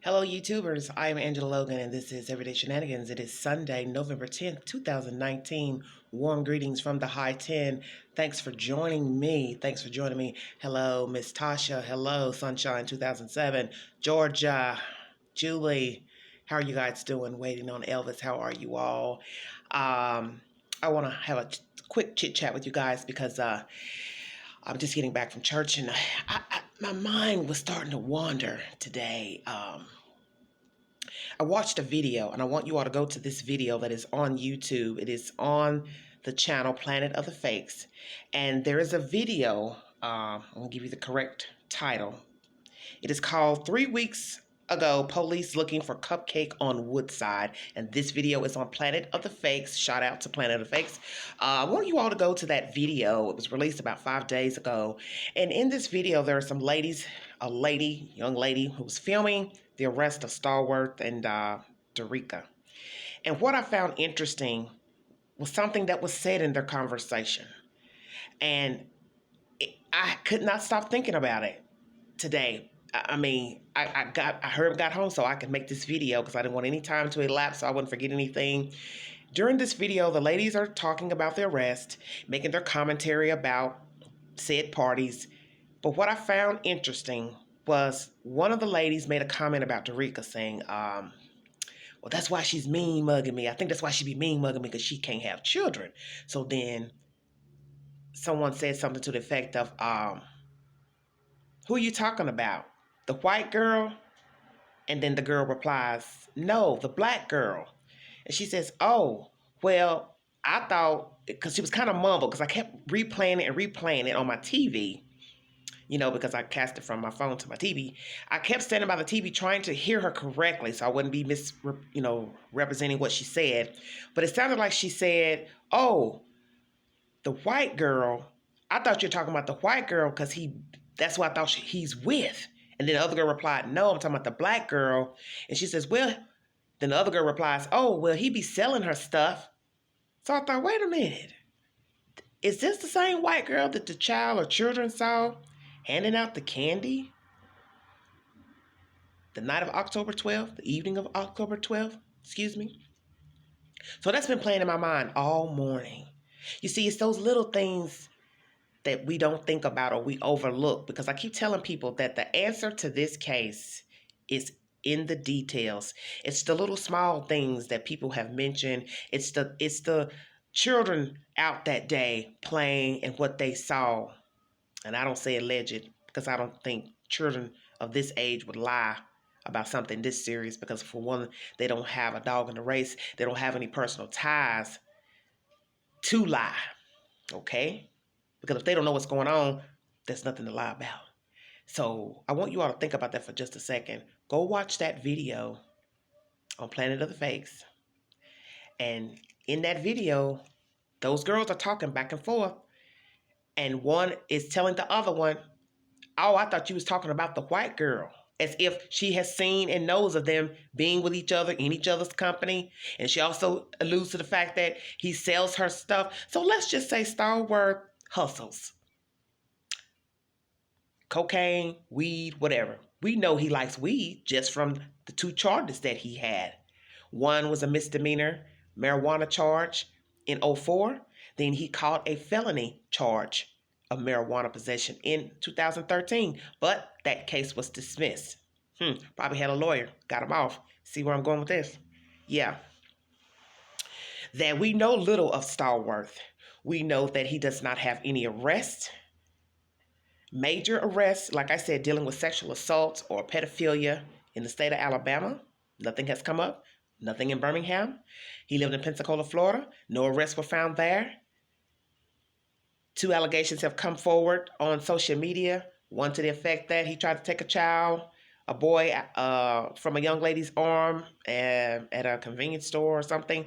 Hello, YouTubers. I am Angela Logan, and this is Everyday Shenanigans. It is Sunday, November 10th, 2019. Warm greetings from the High 10. Thanks for joining me. Hello, Miss Tasha. Hello, Sunshine 2007. Georgia. Julie. How are you guys doing? Waiting on Elvis. How are you all? I want to have a quick chit chat with you guys because I'm just getting back from church, and my mind was starting to wander today. I watched a video, and I want you all to go to this video that is on YouTube. It is on the channel Planet of the Fakes, and there is a video. I'm gonna give you the correct title. It is called 3 Weeks Ago, Police Looking for Cupcake on Woodside. And this video is on Planet of the Fakes. Shout out to Planet of the Fakes. I want you all to go to that video. It was released about 5 days ago. And in this video, there are some ladies, young lady, who was filming the arrest of Stallworth and Derica. And what I found interesting was something that was said in their conversation. And I could not stop thinking about it today. I got home so I could make this video because I didn't want any time to elapse so I wouldn't forget anything. During this video, the ladies are talking about the arrest, making their commentary about said parties. But what I found interesting was one of the ladies made a comment about Derica saying, well, that's why she's mean mugging me. I think that's why she be mean mugging me because she can't have children. So then someone said something to the effect of, who are you talking about? The white girl? And then the girl replies, no, the black girl. And she says, oh, well, I thought, because she was kind of mumbled, because I kept replaying it on my TV, because I cast it from my phone to my TV. I kept standing by the TV trying to hear her correctly so I wouldn't be representing what she said. But it sounded like she said, oh, the white girl, I thought you were talking about the white girl because that's what I thought he's with. And then the other girl replied, no, I'm talking about the black girl. And she says, well, then the other girl replies, oh, well, he be selling her stuff. So I thought, wait a minute. Is this the same white girl that the child or children saw handing out the candy the night of October 12th, the evening of October 12th? Excuse me. So that's been playing in my mind all morning. You see, it's those little things that we don't think about or we overlook, because I keep telling people that the answer to this case is in the details. It's the little small things that people have mentioned. It's the children out that day playing and what they saw. And I don't say alleged because I don't think children of this age would lie about something this serious, because for one, they don't have a dog in the race. They don't have any personal ties to lie, okay? Because if they don't know what's going on, there's nothing to lie about. So I want you all to think about that for just a second. Go watch that video on Planet of the Fakes. And in that video, those girls are talking back and forth. And one is telling the other one, oh, I thought you was talking about the white girl. As if she has seen and knows of them being with each other in each other's company. And she also alludes to the fact that he sells her stuff. So let's just say Stallworth hustles. Cocaine, weed, whatever. We know he likes weed just from the 2 charges that he had. One was a misdemeanor marijuana charge in 2004. Then he caught a felony charge of marijuana possession in 2013. But that case was dismissed. Probably had a lawyer, got him off. See where I'm going with this? Yeah. That we know little of Stallworth. We know that he does not have any arrests. Major arrests, like I said, dealing with sexual assault or pedophilia in the state of Alabama. Nothing has come up. Nothing in Birmingham. He lived in Pensacola, Florida. No arrests were found there. 2 allegations have come forward on social media. One to the effect that he tried to take a boy from a young lady's arm at a convenience store or something.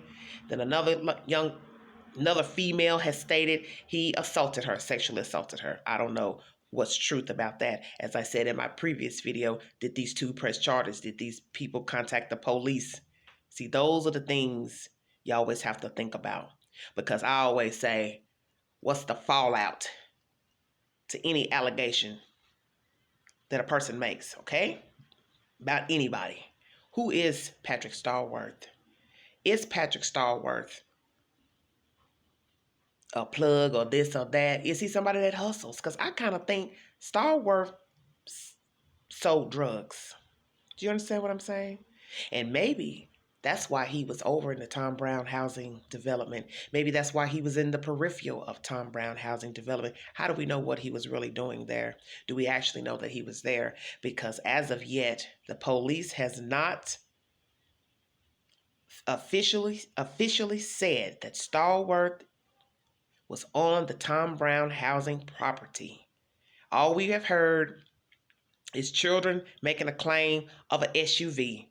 Then another female has stated he sexually assaulted her. I don't know what's truth about that. As I said in my previous video, did these 2 press charges? Did these people contact the police? See, those are the things you always have to think about. Because I always say, what's the fallout to any allegation that a person makes, okay? about anybody. Who is Patrick Stallworth? Is Patrick Stallworth a plug or this or that? Is he somebody that hustles? Because I kind of think Stallworth sold drugs. Do you understand what I'm saying? And maybe that's why he was over in the Tom Brown housing development. Maybe that's why he was in the peripheral of Tom Brown housing development. How do we know what he was really doing there? Do we actually know that he was there? Because as of yet, the police has not officially said that Stallworth was on the Tom Brown housing property. All we have heard is children making a claim of an SUV.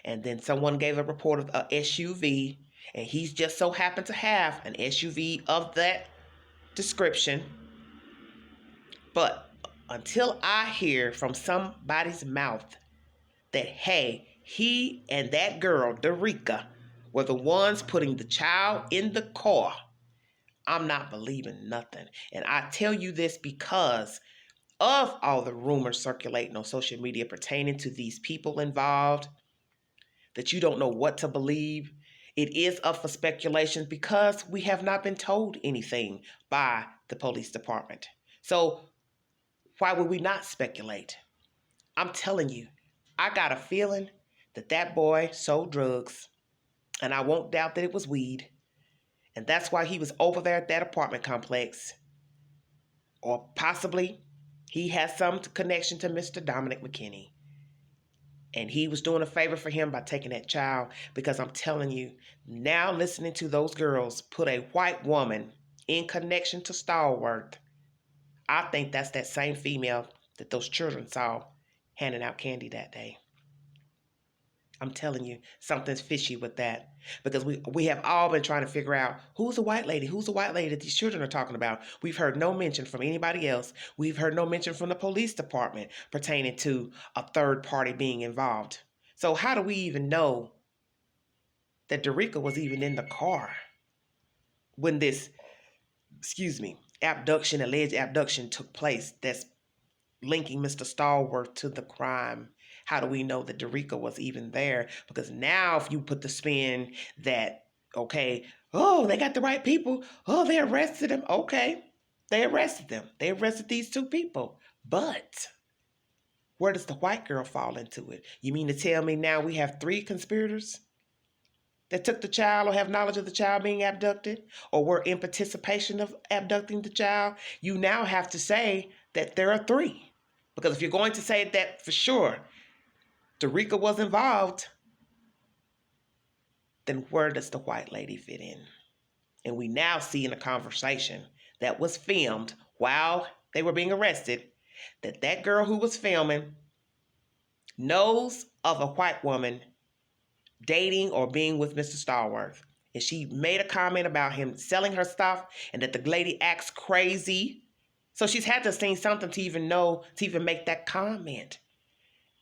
And then someone gave a report of a SUV, and he's just so happened to have an SUV of that description. But until I hear from somebody's mouth that, hey, he and that girl, Derica, were the ones putting the child in the car, I'm not believing nothing. And I tell you this because of all the rumors circulating on social media pertaining to these people involved, that you don't know what to believe. It is up for speculation because we have not been told anything by the police department. So why would we not speculate? I'm telling you, I got a feeling that that boy sold drugs, and I won't doubt that it was weed. And that's why he was over there at that apartment complex. Or possibly he has some connection to Mr. Dominic McKinney. And he was doing a favor for him by taking that child, because I'm telling you, now listening to those girls put a white woman in connection to Stallworth, I think that's that same female that those children saw handing out candy that day. I'm telling you, something's fishy with that. Because we have all been trying to figure out who's the white lady that these children are talking about. We've heard no mention from anybody else. We've heard no mention from the police department pertaining to a third party being involved. So how do we even know that Derica was even in the car when this, alleged abduction took place that's linking Mr. Stallworth to the crime? How do we know that Derica was even there? Because now if you put the spin that, okay, oh, they got the right people. Oh, they arrested him. Okay, they arrested them. They arrested these two people. But where does the white girl fall into it? You mean to tell me now we have 3 conspirators that took the child or have knowledge of the child being abducted or were in participation of abducting the child? You now have to say that there are 3. Because if you're going to say that for sure, Derica was involved, then where does the white lady fit in? And we now see in a conversation that was filmed while they were being arrested that that girl who was filming knows of a white woman dating or being with Mr. Stallworth. And she made a comment about him selling her stuff and that the lady acts crazy. So she's had to have seen something to even make that comment.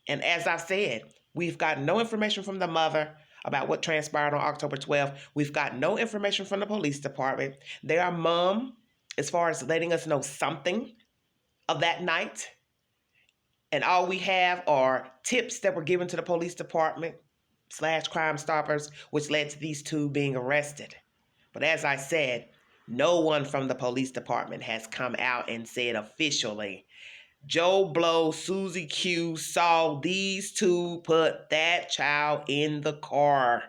And as I said, we've got no information from the mother about what transpired on October 12th. We've got no information from the police department. They are mum as far as letting us know something of that night. And all we have are tips that were given to the police department / Crime Stoppers, which led to these 2 being arrested. But as I said, no one from the police department has come out and said officially, Joe Blow, Susie Q saw these 2 put that child in the car.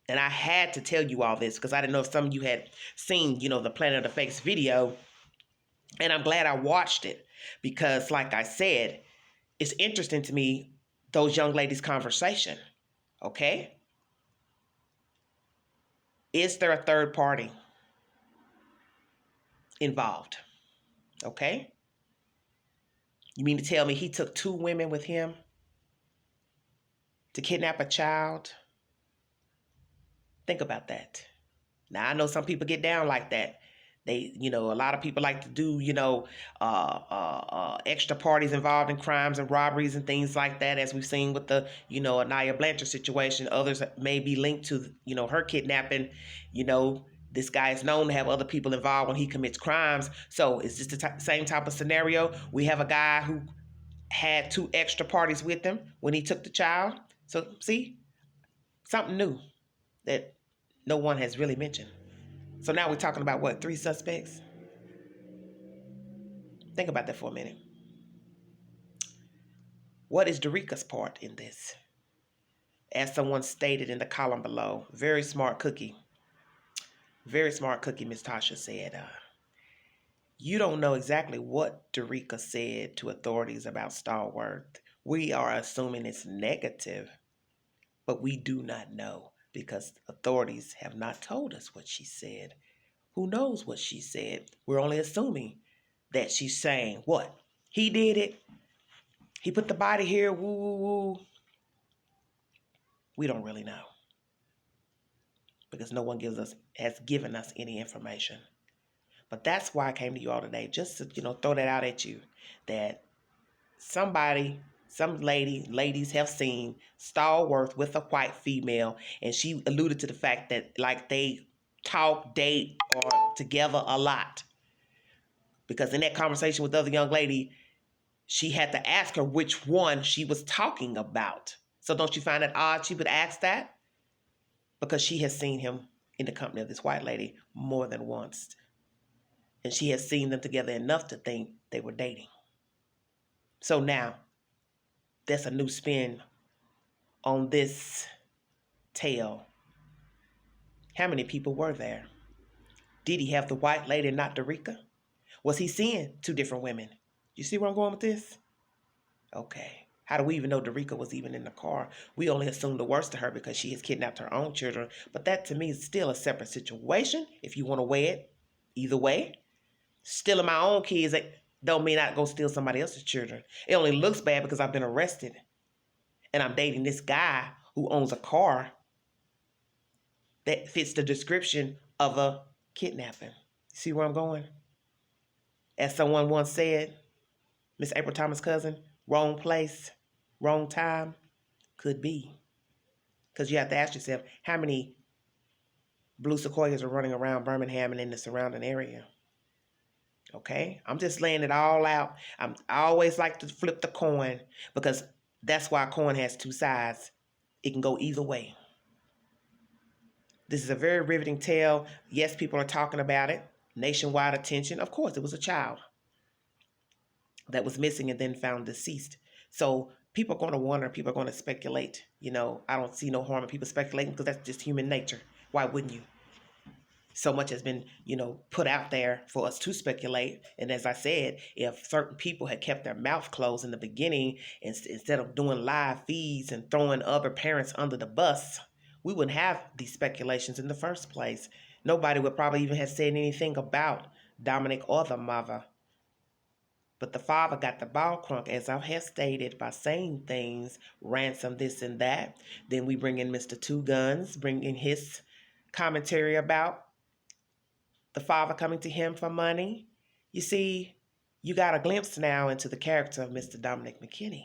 And I had to tell you all this because I didn't know if some of you had seen, the Planet of the Fakes video. And I'm glad I watched it because, like I said, it's interesting to me, those young ladies' conversation. Okay? Is there a third party involved? Okay? You mean to tell me he took 2 women with him to kidnap a child? Think about that. Now, I know some people get down like that. They, a lot of people like to do, extra parties involved in crimes and robberies and things like that, as we've seen with the, Anaya Blanchard situation. Others may be linked to, her kidnapping. This guy is known to have other people involved when he commits crimes. So is this the same type of scenario? We have a guy who had 2 extra parties with him when he took the child. So, see, something new that no one has really mentioned. So now we're talking about what, 3 suspects? Think about that for a minute. What is Derica's part in this? As someone stated in the column below, very smart cookie. Very smart cookie, Miss Tasha said, you don't know exactly what Derica said to authorities about Stallworth. We are assuming it's negative, but we do not know because authorities have not told us what she said. Who knows what she said? We're only assuming that she's saying, what? He did it. He put the body here. Woo, woo, woo. We don't really know because no one has given us any information. But that's why I came to you all today, just to, throw that out at you, that some ladies have seen Stallworth with a white female, and she alluded to the fact that like they talk, date, or together a lot. Because in that conversation with the other young lady, she had to ask her which one she was talking about. So don't you find it odd she would ask that? Because she has seen him in the company of this white lady more than once. And she has seen them together enough to think they were dating. So now, there's a new spin on this tale. How many people were there? Did he have the white lady, not Derica? Was he seeing 2 different women? You see where I'm going with this? Okay. How do we even know Derica was even in the car? We only assume the worst of her because she has kidnapped her own children. But that to me is still a separate situation if you want to weigh it either way. Stealing my own kids don't mean I go steal somebody else's children. It only looks bad because I've been arrested and I'm dating this guy who owns a car that fits the description of a kidnapping. See where I'm going? As someone once said, Miss April Thomas' cousin, wrong place, wrong time, could be. Because you have to ask yourself, how many blue sequoias are running around Birmingham and in the surrounding area? Okay? I'm just laying it all out. I always like to flip the coin because that's why a coin has 2 sides. It can go either way. This is a very riveting tale. Yes, people are talking about it. Nationwide attention. Of course, it was a child that was missing and then found deceased. So people are going to wonder, people are going to speculate. I don't see no harm in people speculating because that's just human nature. Why wouldn't you? So much has been, put out there for us to speculate. And as I said, if certain people had kept their mouth closed in the beginning instead of doing live feeds and throwing other parents under the bus, we wouldn't have these speculations in the first place. Nobody would probably even have said anything about Dominic or the mother. But the father got the ball crunk, as I have stated, by saying things, ransom this and that. Then we bring in Mr. Two Guns, bring in his commentary about the father coming to him for money. You see, you got a glimpse now into the character of Mr. Dominic McKinney.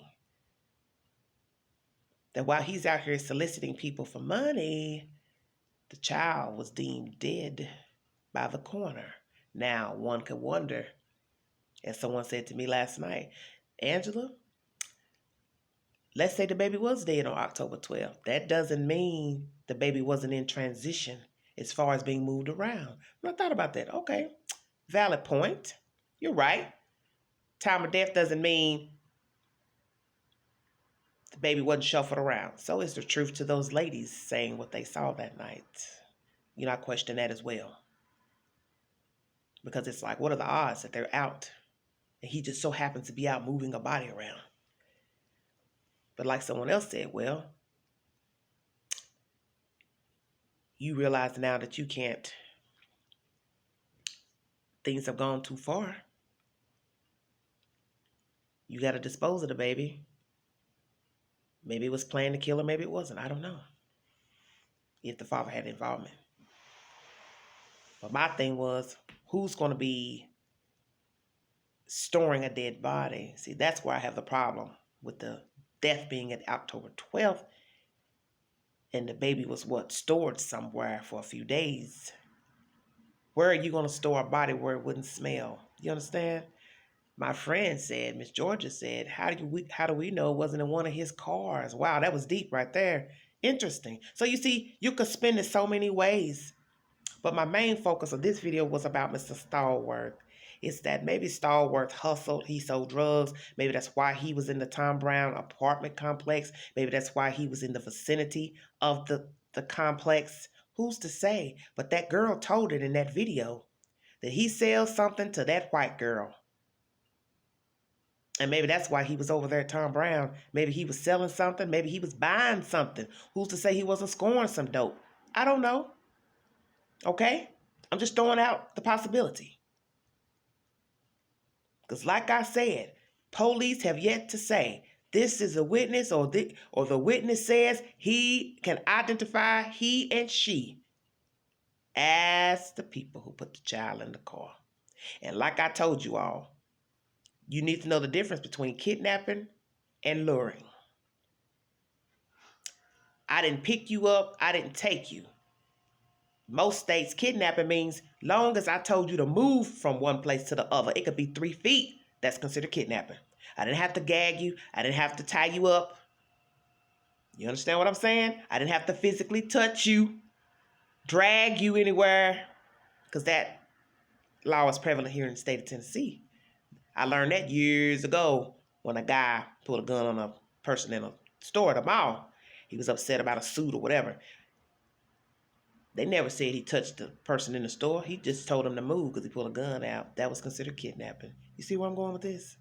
That while he's out here soliciting people for money, the child was deemed dead by the coroner. Now, one could wonder, as someone said to me last night, Angela, let's say the baby was dead on October 12th. That doesn't mean the baby wasn't in transition as far as being moved around. And I thought about that. Okay, valid point. You're right. Time of death doesn't mean the baby wasn't shuffled around. So is the truth to those ladies saying what they saw that night. I question that as well. Because it's like, what are the odds that they're out and he just so happens to be out moving a body around? But like someone else said, well, you realize now that you can't, things have gone too far. You got to dispose of the baby. Maybe it was planned to kill her, maybe it wasn't. I don't know if the father had involvement. But my thing was, who's going to be storing a dead body? See, that's where I have the problem with the death being at October 12th. And the baby was stored somewhere for a few days. Where are you going to store a body where it wouldn't smell? You understand? My friend said, Miss Georgia said, how do we know it wasn't in one of his cars? Wow, that was deep right there. Interesting. So you see, you could spin it so many ways. But my main focus of this video was about Mr. Stallworth. It's that maybe Stallworth hustled, he sold drugs. Maybe that's why he was in the Tom Brown apartment complex. Maybe that's why he was in the vicinity of the complex. Who's to say? But that girl told it in that video that he sells something to that white girl. And maybe that's why he was over there at Tom Brown. Maybe he was selling something. Maybe he was buying something. Who's to say he wasn't scoring some dope? I don't know. Okay? I'm just throwing out the possibility. Because like I said, police have yet to say this is a witness, or the witness says he can identify he and she as the people who put the child in the car. And like I told you all, you need to know the difference between kidnapping and luring. I didn't pick you up. I didn't take you. Most states, kidnapping means long as I told you to move from one place to the other. It could be 3 feet. That's considered kidnapping. I didn't have to gag you. I didn't have to tie you up. You understand what I'm saying? I didn't have to physically touch you, drag you anywhere, because that law is prevalent here in the state of Tennessee. I learned that years ago when a guy pulled a gun on a person in a store at a mall. He was upset about a suit or whatever. They never said he touched the person in the store. He just told him to move because he pulled a gun out. That was considered kidnapping. You see where I'm going with this?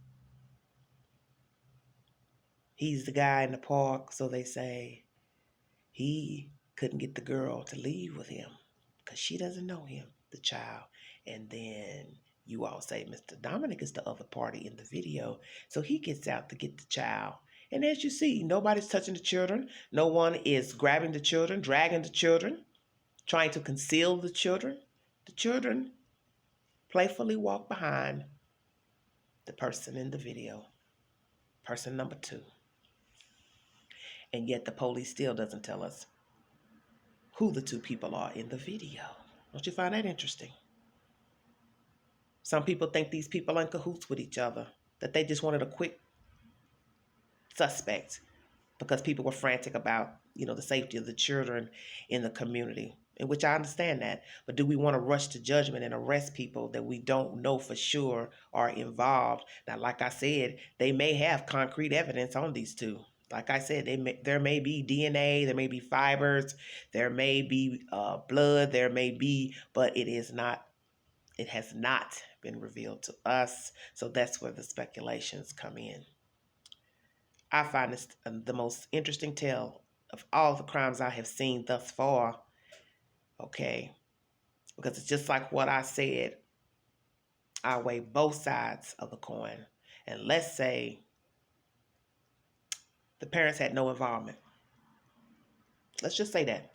He's the guy in the park, so they say he couldn't get the girl to leave with him because she doesn't know him, the child. And then you all say Mr. Dominic is the other party in the video, so he gets out to get the child. And as you see, nobody's touching the children. No one is grabbing the children, dragging the children, trying to conceal the children. The children playfully walk behind the person in the video, person number 2. And yet the police still doesn't tell us who the 2 people are in the video. Don't you find that interesting? Some people think these people are in cahoots with each other, that they just wanted a quick suspect because people were frantic about, the safety of the children in the community, in which I understand that. But do we want to rush to judgment and arrest people that we don't know for sure are involved? Now, like I said, they may have concrete evidence on these 2. Like I said, there may be DNA, there may be fibers, there may be blood, there may be, but it has not been revealed to us. So that's where the speculations come in. I find this the most interesting tale of all the crimes I have seen thus far. Okay, because it's just like what I said. I weigh both sides of the coin. And let's say the parents had no involvement. Let's just say that.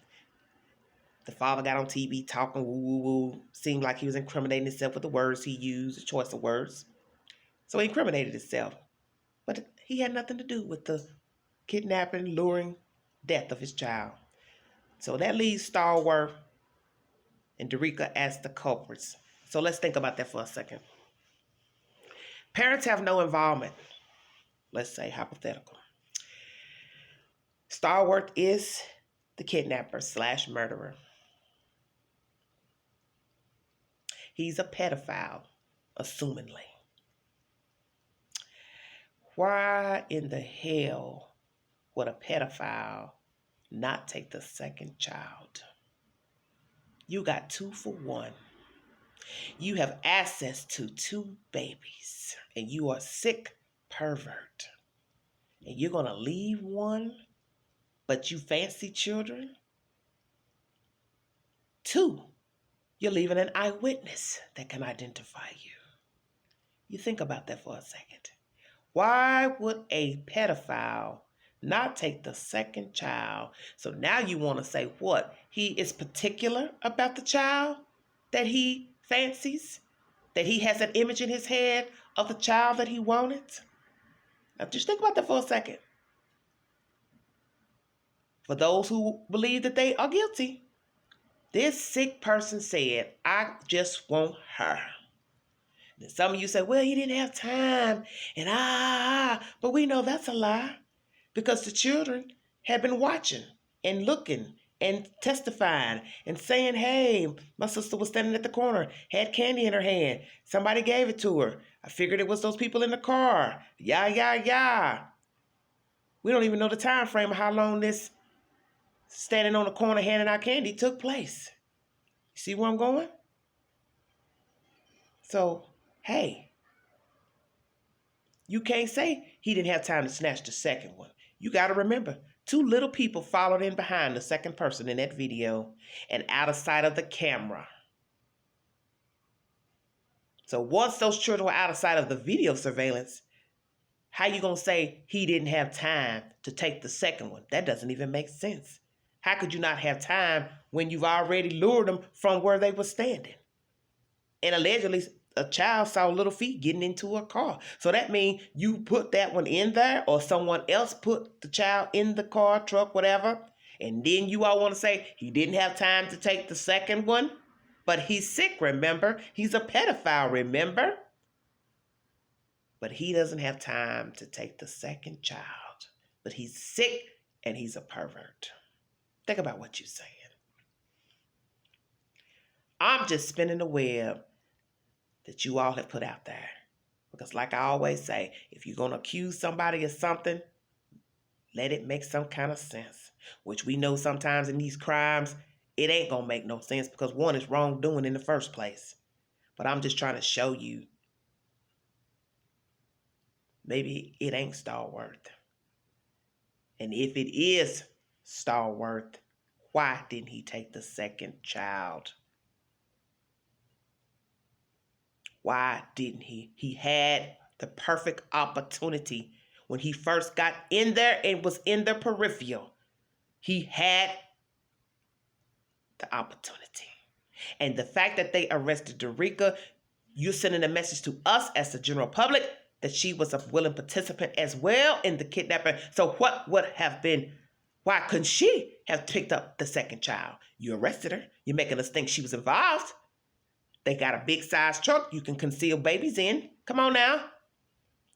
The father got on TV talking woo-woo-woo, seemed like he was incriminating himself with the words he used, the choice of words. So he incriminated himself. But he had nothing to do with the kidnapping, luring, death of his child. So that leaves Stallworth and Derica as the culprits. So let's think about that for a second. Parents have no involvement. Let's say hypothetical. Stallworth is the kidnapper / murderer. He's a pedophile, assumingly. Why in the hell would a pedophile not take the second child? You got 2 for 1. You have access to 2 babies, and you are a sick pervert. And you're going to leave one, but you fancy children? 2, you're leaving an eyewitness that can identify you. You think about that for a second. Why would a pedophile not take the second child? So now you want to say what? He is particular about the child that he fancies? That he has an image in his head of the child that he wanted? Now just think about that for a second. For those who believe that they are guilty, this sick person said, I just want her. Some of you say, well, he didn't have time, and but we know that's a lie because the children had been watching and looking and testifying and saying, hey, my sister was standing at the corner, had candy in her hand. Somebody gave it to her. I figured it was those people in the car. Yeah. We don't even know the time frame of how long this standing on the corner handing out candy took place. You see where I'm going? So, hey, you can't say he didn't have time to snatch the second one. You got to remember, two little people followed in behind the second person in that video and out of sight of the camera. So once those children were out of sight of the video surveillance, how you going to say he didn't have time to take the second one? That doesn't even make sense. How could you not have time when you've already lured them from where they were standing? And allegedly, a child saw little feet getting into a car. So that means you put that one in there or someone else put the child in the car, truck, whatever. And then you all want to say he didn't have time to take the second one. But he's sick, remember? He's a pedophile, remember? But he doesn't have time to take the second child. But he's sick and he's a pervert. Think about what you're saying. I'm just spinning the web that you all have put out there. Because like I always say, if you're going to accuse somebody of something, let it make some kind of sense. Which we know sometimes in these crimes, it ain't going to make no sense because one is wrongdoing in the first place. But I'm just trying to show you maybe it ain't Stallworth. And if it is Stallworth, why didn't he take the second child? Why didn't he? He had the perfect opportunity when he first got in there and was in the peripheral. He had the opportunity. And the fact that they arrested Derica, you're sending a message to us as the general public that she was a willing participant as well in the kidnapping. So what would have been, why couldn't she have picked up the second child? You arrested her. You're making us think she was involved. They got a big size truck you can conceal babies in. Come on now.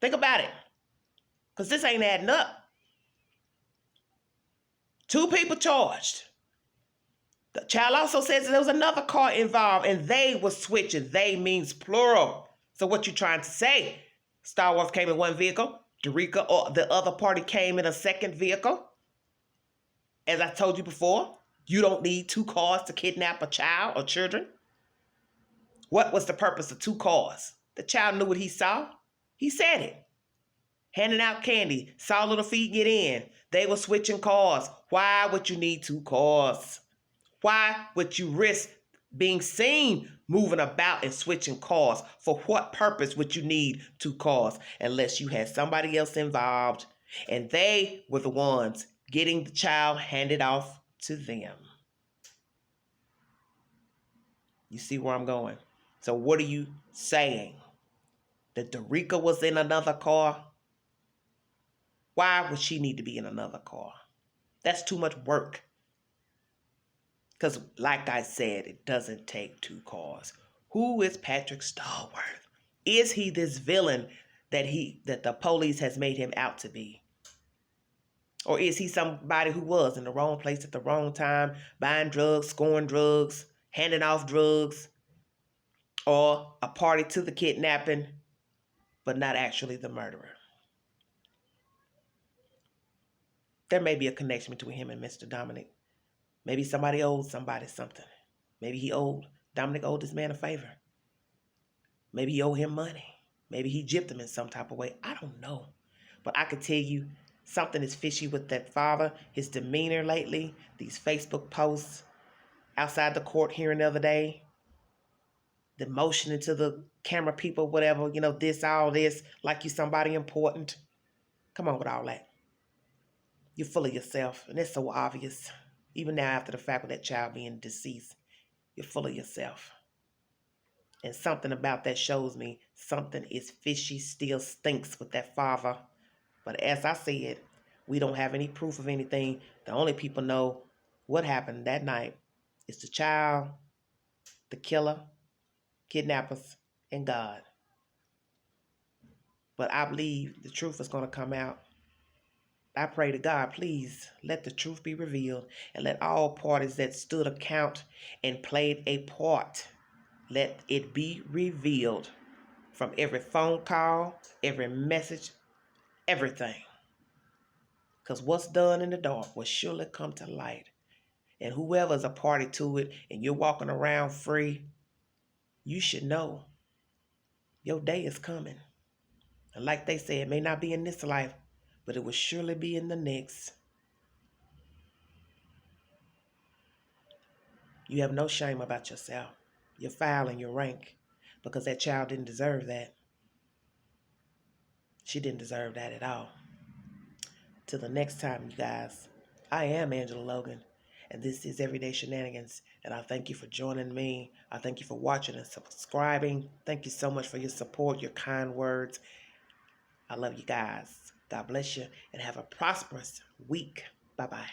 Think about it. Because this ain't adding up. 2 people charged. The child also says that there was another car involved and they were switching. They means plural. So what you trying to say? Stallworth came in one vehicle. Derica or the other party came in a second vehicle. As I told you before, you don't need 2 cars to kidnap a child or children. What was the purpose of 2 cars? The child knew what he saw. He said it. Handing out candy. Saw little feet get in. They were switching cars. Why would you need 2 cars? Why would you risk being seen moving about and switching cars? For what purpose would you need 2 cars? Unless you had somebody else involved and they were the ones getting the child handed off to them. You see where I'm going? So what are you saying? That Derica was in another car? Why would she need to be in another car? That's too much work. Because like I said, it doesn't take 2 cars. Who is Patrick Stallworth? Is he this villain that the police has made him out to be? Or is he somebody who was in the wrong place at the wrong time, buying drugs, scoring drugs, handing off drugs, or a party to the kidnapping, but not actually the murderer? There may be a connection between him and Mr. Dominic. Maybe somebody owed somebody something. Maybe Dominic owed this man a favor. Maybe he owed him money. Maybe he gypped him in some type of way. I don't know. But I could tell you something is fishy with that father, his demeanor lately, these Facebook posts outside the court hearing the other day, the motioning to the camera people, whatever, this, all this, like you somebody important. Come on with all that. You're full of yourself, and it's so obvious. Even now after the fact with that child being deceased, you're full of yourself. And something about that shows me something is fishy, still stinks with that father. But as I said, we don't have any proof of anything. The only people know what happened that night is the child, the killer, kidnappers, and God. But I believe the truth is going to come out. I pray to God, please let the truth be revealed and let all parties that stood account and played a part, let it be revealed from every phone call, every message, everything. Because what's done in the dark will surely come to light. And whoever's a party to it and you're walking around free, you should know your day is coming. And like they say, it may not be in this life, but it will surely be in the next. You have no shame about yourself, your file and your rank, because that child didn't deserve that. She didn't deserve that at all. Till the next time, you guys, I am Angela Logan, and this is Everyday Shenanigans, and I thank you for joining me. I thank you for watching and subscribing. Thank you so much for your support, your kind words. I love you guys. God bless you, and have a prosperous week. Bye-bye.